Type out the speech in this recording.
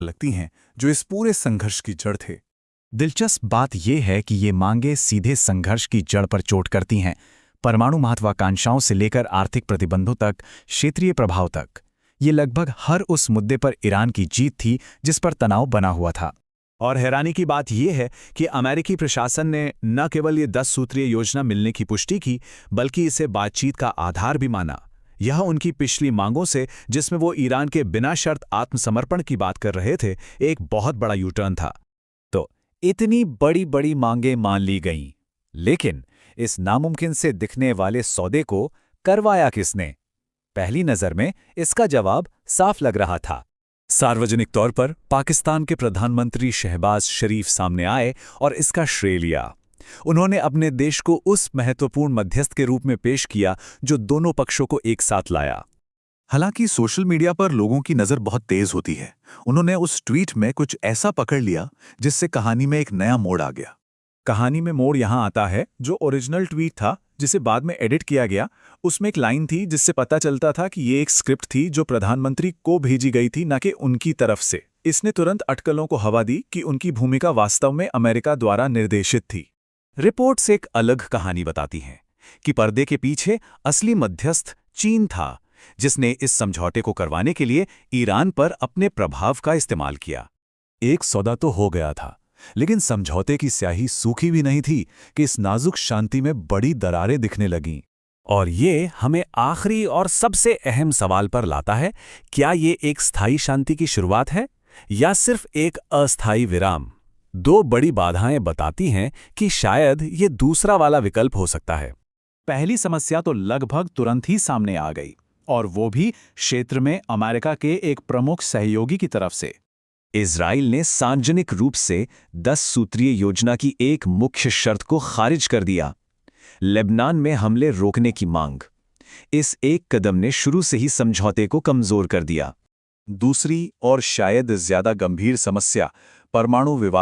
लगती हैं जो इस पूरे संघर्ष की जड़ थे। दिलचस्प बात यह है कि ये मांगें सीधे संघर्ष की जड़ पर चोट करती हैं, परमाणु महत्वाकांक्षाओं से लेकर आर्थिक प्रतिबंधों तक, क्षेत्रीय प्रभाव तक। ये लगभग हर उस मुद्दे पर ईरान की जीत थी जिस पर तनाव बना हुआ था। और हैरानी की बात यह है कि अमेरिकी प्रशासन ने न केवल ये 10 सूत्रीय योजना मिलने की पुष्टि की, बल्कि इसे बातचीत का आधार भी माना। यह उनकी पिछली मांगों से, जिसमें वो ईरान के बिना शर्त आत्मसमर्पण की बात कर रहे थे, एक बहुत बड़ा यू टर्न था। तो इतनी बड़ी बड़ी मांगें मान ली गईं, लेकिन इस नामुमकिन से दिखने वाले सौदे को करवाया किसने? पहली नज़र में इसका जवाब साफ लग रहा था। सार्वजनिक तौर पर पाकिस्तान के प्रधानमंत्री शहबाज शरीफ सामने आए और इसका श्रेय लिया। उन्होंने अपने देश को उस महत्वपूर्ण मध्यस्थ के रूप में पेश किया जो दोनों पक्षों को एक साथ लाया। हालांकि सोशल मीडिया पर लोगों की नज़र बहुत तेज होती है। उन्होंने उस ट्वीट में कुछ ऐसा पकड़ लिया जिससे कहानी में एक नया मोड़ आ गया। कहानी में मोड़ यहाँ आता है, जो ओरिजिनल ट्वीट था जिसे बाद में एडिट किया गया, उसमें एक लाइन थी जिससे पता चलता था कि ये एक स्क्रिप्ट थी जो प्रधानमंत्री को भेजी गई थी, न कि उनकी तरफ से। इसने तुरंत अटकलों को हवा दी कि उनकी भूमिका वास्तव में अमेरिका द्वारा निर्देशित थी। रिपोर्ट्स एक अलग कहानी बताती हैं कि पर्दे के पीछे असली मध्यस्थ चीन था, जिसने इस समझौते को करवाने के लिए ईरान पर अपने प्रभाव का इस्तेमाल किया। एक सौदा तो हो गया था, लेकिन समझौते की स्याही सूखी भी नहीं थी कि इस नाजुक शांति में बड़ी दरारें दिखने लगीं। और ये हमें आखिरी और सबसे अहम सवाल पर लाता है, क्या ये एक स्थायी शांति की शुरुआत है या सिर्फ एक अस्थायी विराम? दो बड़ी बाधाएं बताती हैं कि शायद ये दूसरा वाला विकल्प हो सकता है। पहली समस्या तो लगभग तुरंत ही सामने आ गई, और वो भी क्षेत्र में अमेरिका के एक प्रमुख सहयोगी की तरफ से। इजराइल ने सार्वजनिक रूप से 10 सूत्रीय योजना की एक मुख्य शर्त को खारिज कर दिया, लेबनान में हमले रोकने की मांग। इस एक कदम ने शुरू से ही समझौते को कमजोर कर दिया। दूसरी और शायद ज्यादा गंभीर समस्या परमाणु विवाद